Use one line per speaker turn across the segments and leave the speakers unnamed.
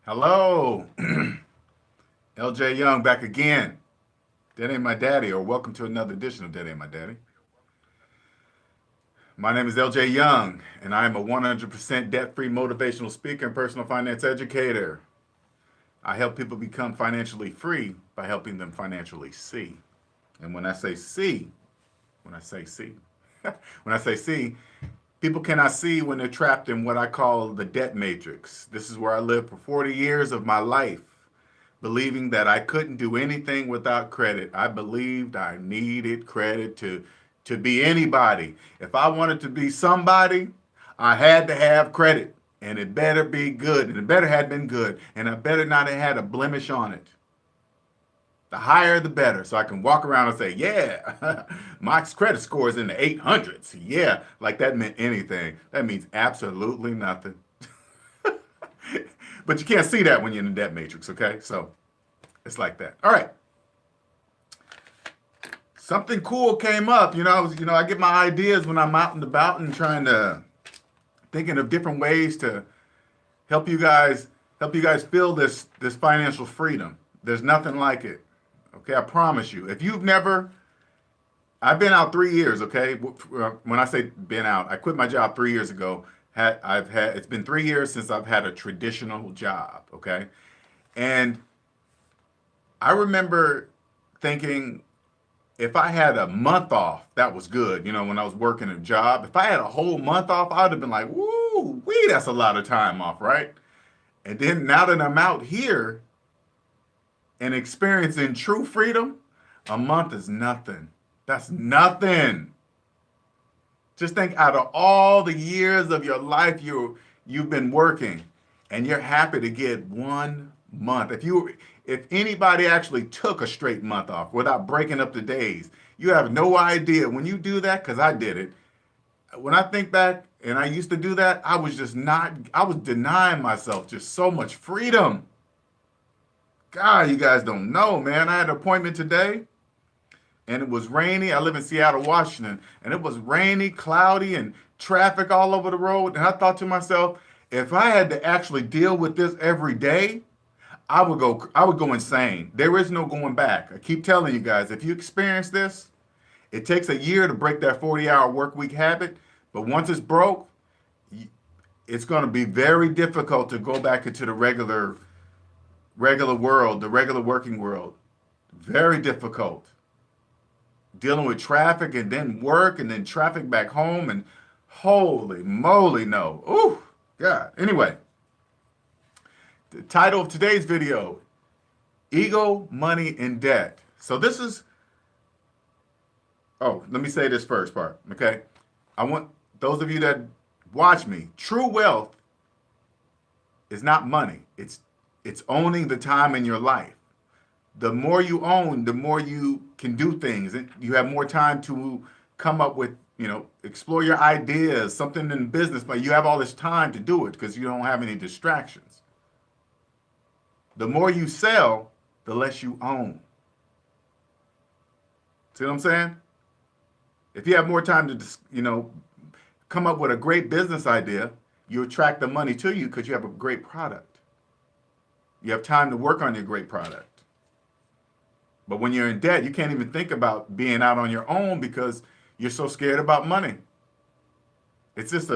Hello, LJ Young back again. That ain't my daddy, or welcome to another edition of That Ain't My Daddy. My name is LJ Young, and I am a 100% debt free motivational speaker and personal finance educator. I help people become financially free by helping them financially see. And when I say see, when I say see, when I say see, people cannot see when they're trapped in what I call the debt matrix. This is where I lived for 40 years of my life, believing that I couldn't do anything without credit. I believed I needed credit to be anybody. If I wanted to be somebody, I had to have credit. And it better be good. And it better had been good. And I better not have had a blemish on it. The higher the better. So I can walk around and say, yeah, my credit score is in the 800s. Yeah, like that meant anything. That means absolutely nothing. But you can't see that when you're in the debt matrix, okay? So it's like that. All right. Something cool came up. I get my ideas when I'm out and about and trying to thinking of different ways to help you guys feel this financial freedom. There's nothing like it. Okay, I promise you. If you've never I've been out 3 years, okay? When I say been out, I quit my job 3 years ago. It's been 3 years since I've had a traditional job, okay? And I remember thinking if I had a month off, that was good. When I was working a job, if I had a whole month off, I would have been like, woo, wee, that's a lot of time off, right? And then now that I'm out here and experiencing true freedom, a month is nothing. That's nothing. Just think out of all the years of your life you've been working and you're happy to get 1 month. If anybody actually took a straight month off without breaking up the days, you have no idea when you do that, because I did it. When I think back and I used to do that, I was denying myself just so much freedom. God, you guys don't know, man. I had an appointment today and it was rainy. I live in Seattle, Washington, and it was rainy, cloudy, and traffic all over the road. And I thought to myself, if I had to actually deal with this every day, I would go insane. There is no going back. I keep telling you guys, if you experience this, it takes a year to break that 40-hour work week habit, but once it's broke, it's going to be very difficult to go back into the regular world, the regular working world. Very difficult. Dealing with traffic and then work and then traffic back home, and holy moly, no. Ooh, God. Anyway, the title of today's video, Ego, Money, and Debt. So let me say this first part, okay? I want those of you that watch me, true wealth is not money. It's owning the time in your life. The more you own, the more you can do things. You have more time to come up with, explore your ideas, something in business, but you have all this time to do it because you don't have any distractions. The more you sell, the less you own. See what I'm saying? If you have more time to, come up with a great business idea, you attract the money to you because you have a great product. You have time to work on your great product. But when you're in debt, you can't even think about being out on your own because you're so scared about money. It's just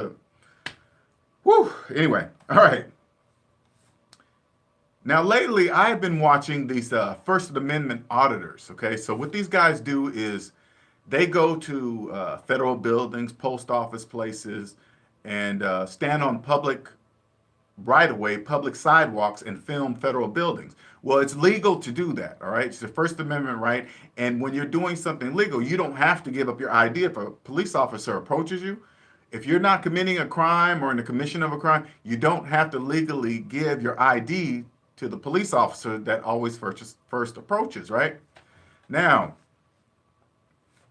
anyway, all right. Now, lately, I've been watching these First Amendment auditors, okay? So what these guys do is they go to federal buildings, post office places, and stand on public right-of-way, public sidewalks, and film federal buildings. Well, it's legal to do that, all right? It's the First Amendment right. And when you're doing something legal, you don't have to give up your ID. If a police officer approaches you, if you're not committing a crime or in the commission of a crime, you don't have to legally give your ID to the police officer that always first approaches, right? Now,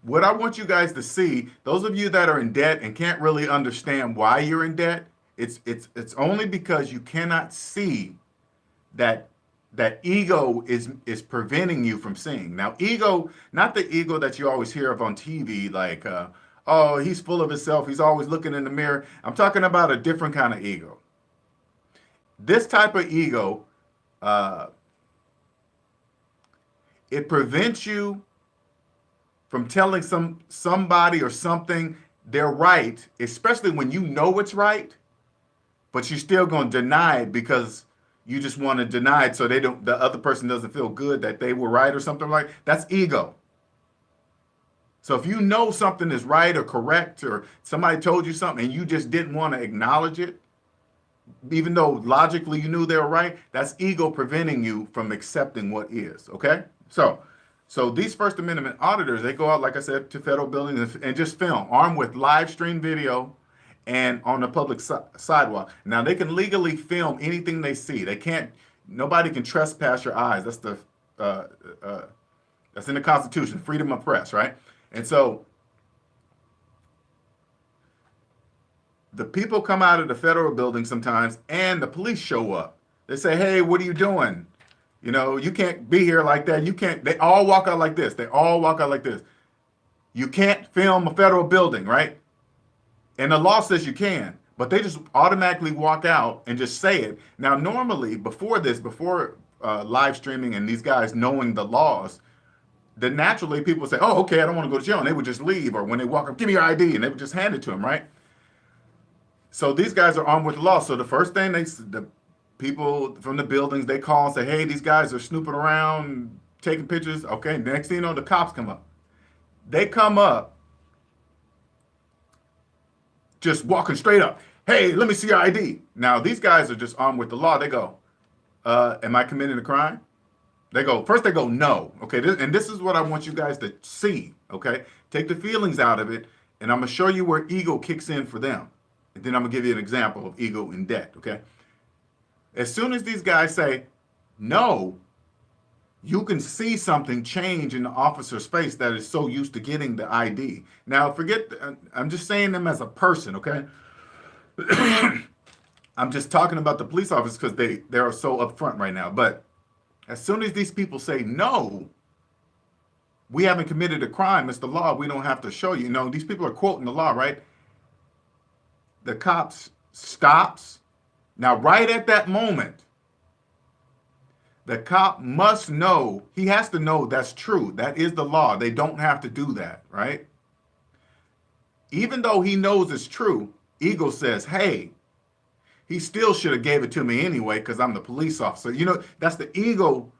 what I want you guys to see, those of you that are in debt and can't really understand why you're in debt, it's only because you cannot see that ego is preventing you from seeing. Now, ego, not the ego that you always hear of on TV, like, oh, he's full of himself, he's always looking in the mirror. I'm talking about a different kind of ego. This type of ego uh, it prevents you from telling somebody or something they're right, especially when you know it's right, but you're still going to deny it because you just want to deny it so the other person doesn't feel good that they were right or something like that's ego. So if you know something is right or correct or somebody told you something and you just didn't want to acknowledge it, even though logically you knew they were right, that's ego preventing you from accepting what is, okay? So these First Amendment auditors, they go out, like I said, to federal buildings and just film, armed with live stream video and on the public sidewalk. Now they can legally film anything they see. They can't, nobody can trespass your eyes. Uh, uh, that's in the Constitution, freedom of press, right? And so the people come out of the federal building sometimes and the police show up. They say, hey, what are you doing? You know, you can't be here like that. You can't, they all walk out like this. They all walk out like this. You can't film a federal building, right? And the law says you can, but they just automatically walk out and just say it. Now, normally before live streaming and these guys knowing the laws, then naturally people would say, oh, okay, I don't want to go to jail. And they would just leave. Or when they walk up, give me your ID. And they would just hand it to them, right? So these guys are armed with the law. So the first thing the people from the buildings, they call and say, hey, these guys are snooping around, taking pictures. Okay, next thing you know, the cops come up. They come up, just walking straight up. Hey, let me see your ID. Now, these guys are just armed with the law. They go, am I committing a crime? First they go, no. Okay, this is what I want you guys to see, okay? Take the feelings out of it, and I'm going to show you where ego kicks in for them. And then I'm going to give you an example of ego in debt, okay? As soon as these guys say no, you can see something change in the officer's face that is so used to getting the ID. Now, I'm just saying them as a person, okay? I'm just talking about the police officers because they are so upfront right now. But as soon as these people say no, we haven't committed a crime, it's the law, we don't have to show you. No, these people are quoting the law, right? The cops stops. Now, right at that moment, the cop must know, he has to know that's true. That is the law. They don't have to do that, right? Even though he knows it's true, ego says, hey, he still should have gave it to me anyway because I'm the police officer. You know, that's the ego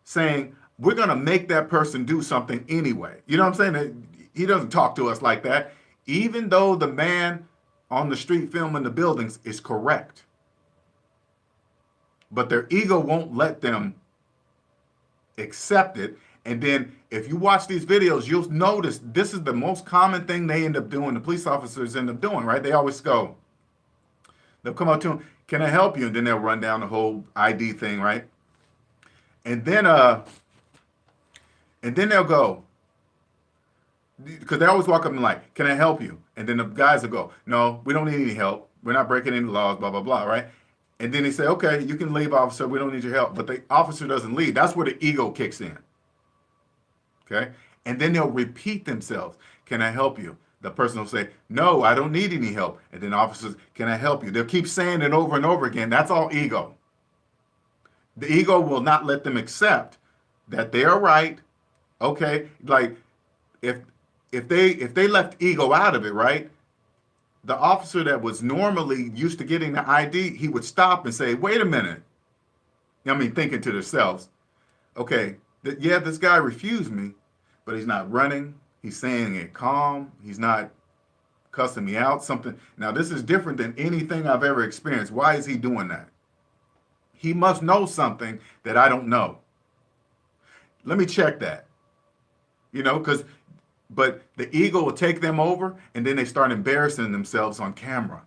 saying, we're going to make that person do something anyway. You know what I'm saying? He doesn't talk to us like that, even though the man on the street filming the buildings is correct. But their ego won't let them accept it. And then if you watch these videos, you'll notice this is the most common thing they end up doing, the police officers end up doing, right? They always go, they'll come up to them, can I help you? And then they'll run down the whole ID thing, right? And then they'll go, because they always walk up and like, can I help you? And then the guys will go, no, we don't need any help. We're not breaking any laws, blah, blah, blah, right? And then they say, okay, you can leave, officer. We don't need your help. But the officer doesn't leave. That's where the ego kicks in. Okay? And then they'll repeat themselves. Can I help you? The person will say, no, I don't need any help. And then officers, can I help you? They'll keep saying it over and over again. That's all ego. The ego will not let them accept that they are right. Okay? Like, if they left ego out of it, right? The officer that was normally used to getting the ID, he would stop and say, wait a minute. I mean, thinking to themselves, okay, yeah, this guy refused me, but he's not running. He's saying it calm. He's not cussing me out, something. Now, this is different than anything I've ever experienced. Why is he doing that? He must know something that I don't know. Let me check that. You know, but the ego will take them over and then they start embarrassing themselves on camera.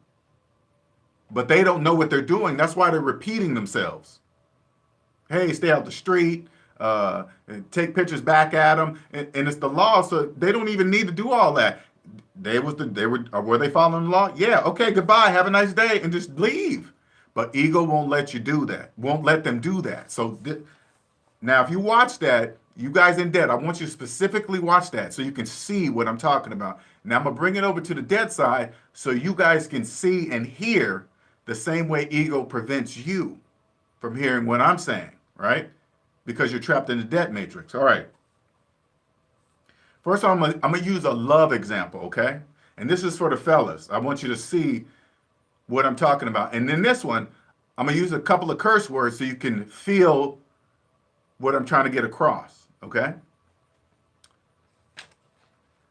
But they don't know what they're doing. That's why they're repeating themselves. Hey, stay out the street, and take pictures back at them. And it's the law, so they don't even need to do all that. Were they following the law? Yeah, okay, goodbye, have a nice day, and just leave. But ego won't let you do that, won't let them do that. So now if you watch that, you guys in debt, I want you to specifically watch that so you can see what I'm talking about. Now I'm going to bring it over to the debt side so you guys can see and hear the same way ego prevents you from hearing what I'm saying, right? Because you're trapped in the debt matrix. All right. First, I'm gonna use a love example, okay? And this is for the fellas. I want you to see what I'm talking about. And in this one, I'm gonna use a couple of curse words so you can feel what I'm trying to get across, okay?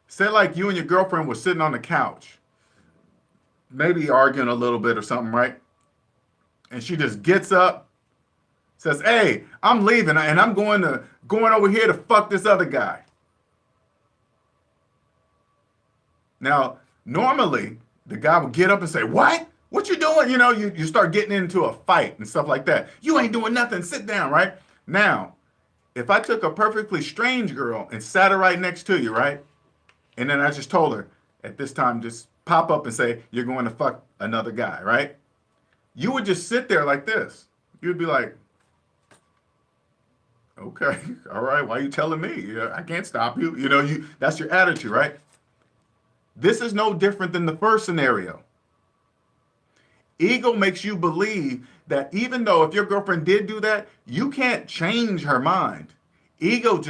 Say like you and your girlfriend were sitting on the couch, maybe arguing a little bit or something, right? And she just gets up, says, "Hey, I'm leaving and I'm going over here to fuck this other guy." Now, normally the guy would get up and say, "What? What you doing?" You know, you start getting into a fight and stuff like that. "You ain't doing nothing. Sit down," right? Now, if I took a perfectly strange girl and sat her right next to you, right? And then I just told her, at this time, just pop up and say, "You're going to fuck another guy," right? You would just sit there like this. You'd be like, "Okay, all right, why are you telling me? I can't stop you." You know, that's your attitude, right? This is no different than the first scenario. Ego makes you believe that even though if your girlfriend did do that, you can't change her mind. Ego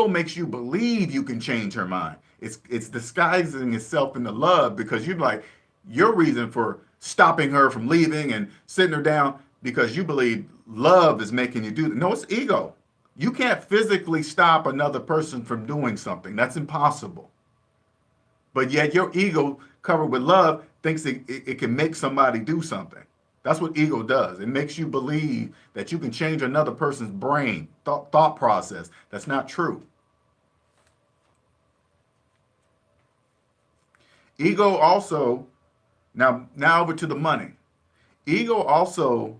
makes you believe you can change her mind. It's disguising itself into love because you're like, your reason for stopping her from leaving and sitting her down because you believe love is making you do that. No, it's ego. You can't physically stop another person from doing something. That's impossible. But yet your ego covered with love thinks it can make somebody do something. That's what ego does. It makes you believe that you can change another person's brain, thought process. That's not true. Ego also, now over to the money. Ego also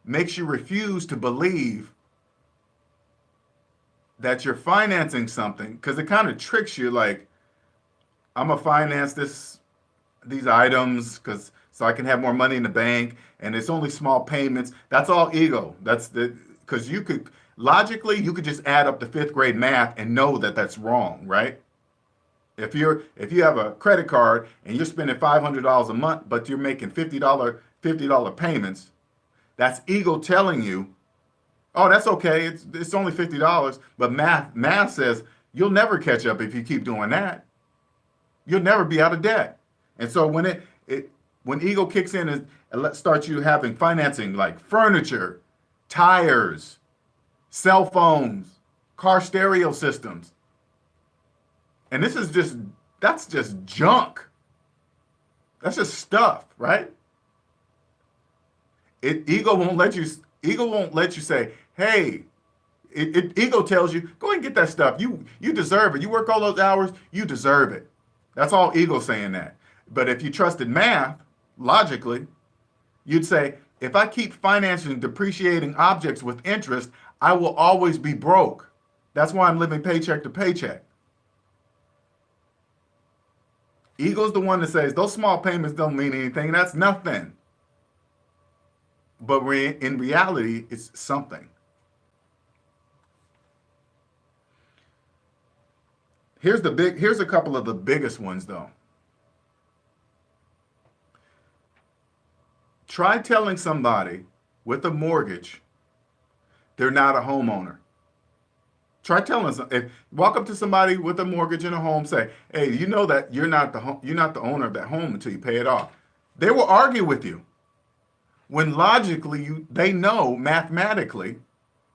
makes you refuse to believe that you're financing something because it kind of tricks you like, I'm gonna finance these items so I can have more money in the bank, and it's only small payments. That's all ego. Because you could just add up the fifth grade math and know that that's wrong, right? If you have a credit card and you're spending $500 a month, but you're making $50 payments, that's ego telling you, "Oh, that's okay. It's only $50." But math says you'll never catch up if you keep doing that. You'll never be out of debt. And so when ego kicks in and starts you having financing like furniture, tires, cell phones, car stereo systems, and that's just junk. That's just stuff, right? Ego won't let you say, "Hey," ego tells you, "Go ahead and get that stuff. You deserve it. You work all those hours, you deserve it." That's all ego saying that. But if you trusted math, logically, you'd say, if I keep financing depreciating objects with interest, I will always be broke. That's why I'm living paycheck to paycheck. Ego's the one that says those small payments don't mean anything. That's nothing. But in reality, it's something. Here's a couple of the biggest ones though. Try telling somebody with a mortgage they're not a homeowner. Try telling walk up to somebody with a mortgage in a home, say, "Hey, you know that you're not the owner of that home until you pay it off." They will argue with you when logically they know mathematically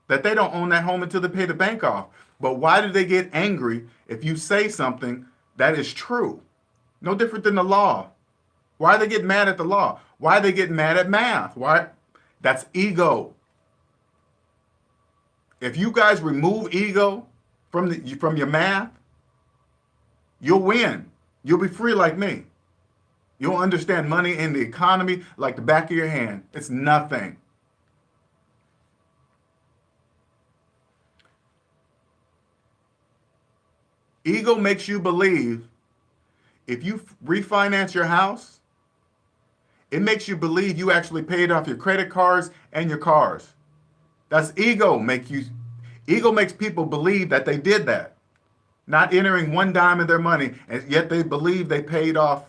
that they don't own that home until they pay the bank off. But why do they get angry if you say something that is true? No different than the law. Why they get mad at the law? Why they get mad at math? Why? That's ego. If you guys remove ego from your math, you'll win. You'll be free like me. You'll understand money and the economy like the back of your hand. It's nothing. Ego makes you believe if you refinance your house, it makes you believe you actually paid off your credit cards and your cars. That's ego. Ego makes people believe that they did that, not entering one dime of their money, and yet they believe they paid off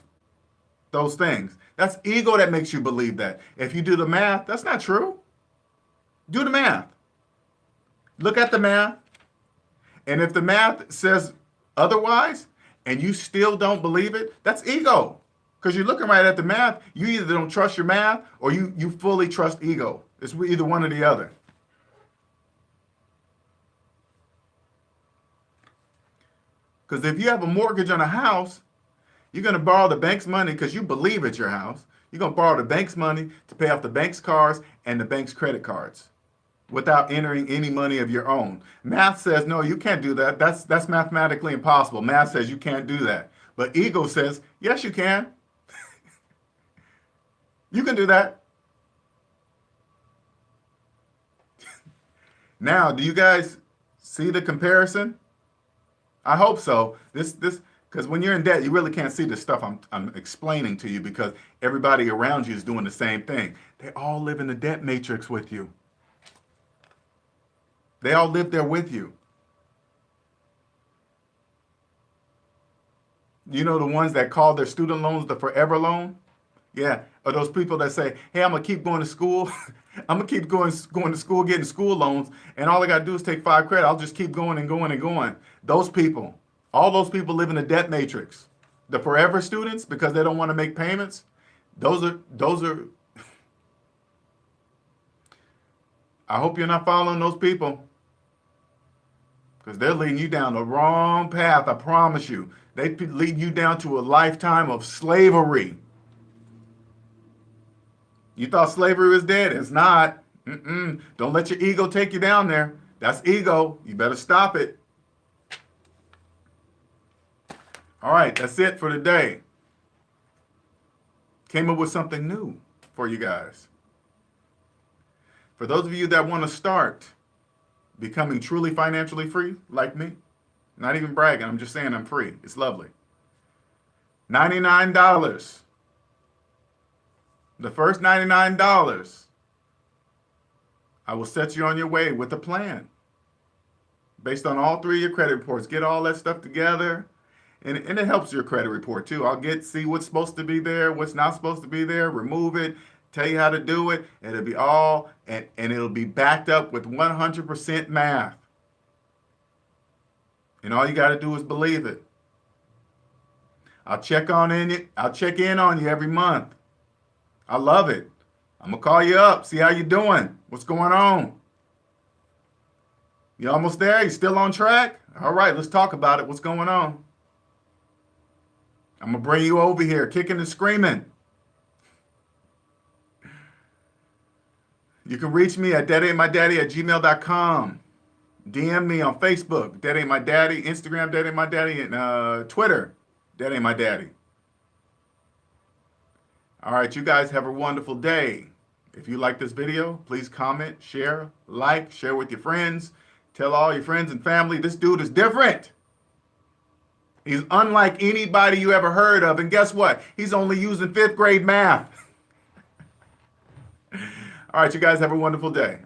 those things. That's ego that makes you believe that. If you do the math, that's not true. Do the math. Look at the math. And if the math says otherwise and you still don't believe it, that's ego. Because you're looking right at the math. You either don't trust your math or you fully trust ego. It's either one or the other. Because if you have a mortgage on a house, you're going to borrow the bank's money because you believe it's your house. You're going to borrow the bank's money to pay off the bank's cars and the bank's credit cards without entering any money of your own. Math says, no, you can't do that. That's mathematically impossible. Math says you can't do that. But ego says, yes, you can. You can do that. Now, do you guys see the comparison? I hope so. This because when you're in debt, you really can't see the stuff I'm explaining to you because everybody around you is doing the same thing. They all live in the debt matrix with you. They all live there with you. You know the ones that call their student loans the forever loan? Yeah, or those people that say, hey, I'm going to keep going to school. I'm going to keep going to school, getting school loans, and all I got to do is take 5 credit. I'll just keep going and going and going. Those people, all those people live in the debt matrix. The forever students, because they don't want to make payments, those are, I hope you're not following those people because they're leading you down the wrong path, I promise you. They lead you down to a lifetime of slavery. You thought slavery was dead. It's not. Don't let your ego take you down there. That's ego. You better stop it. All right, that's it for today. Came up with something new for you guys. For those of you that want to start becoming truly financially free, like me, not even bragging, I'm just saying I'm free. It's lovely. $99. The first $99, I will set you on your way with a plan based on all 3 of your credit reports. Get all that stuff together, and it helps your credit report too. I'll see what's supposed to be there, what's not supposed to be there, remove it, tell you how to do it. It'll be all, and it'll be backed up with 100% math. And all you got to do is believe it. I'll check in on you every month. I love it. I'm going to call you up, see how you're doing. What's going on? You almost there? You still on track? All right, let's talk about it. What's going on? I'm going to bring you over here, kicking and screaming. You can reach me at DebtAintMyDaddy@gmail.com. DM me on Facebook, DebtAintMyDaddy, Instagram, DebtAintMyDaddy, and Twitter, DebtAintMyDaddy. All right, you guys have a wonderful day. If you like this video, please comment, share, like, share with your friends. Tell all your friends and family this dude is different. He's unlike anybody you ever heard of. And guess what? He's only using 5th grade math. All right, you guys have a wonderful day.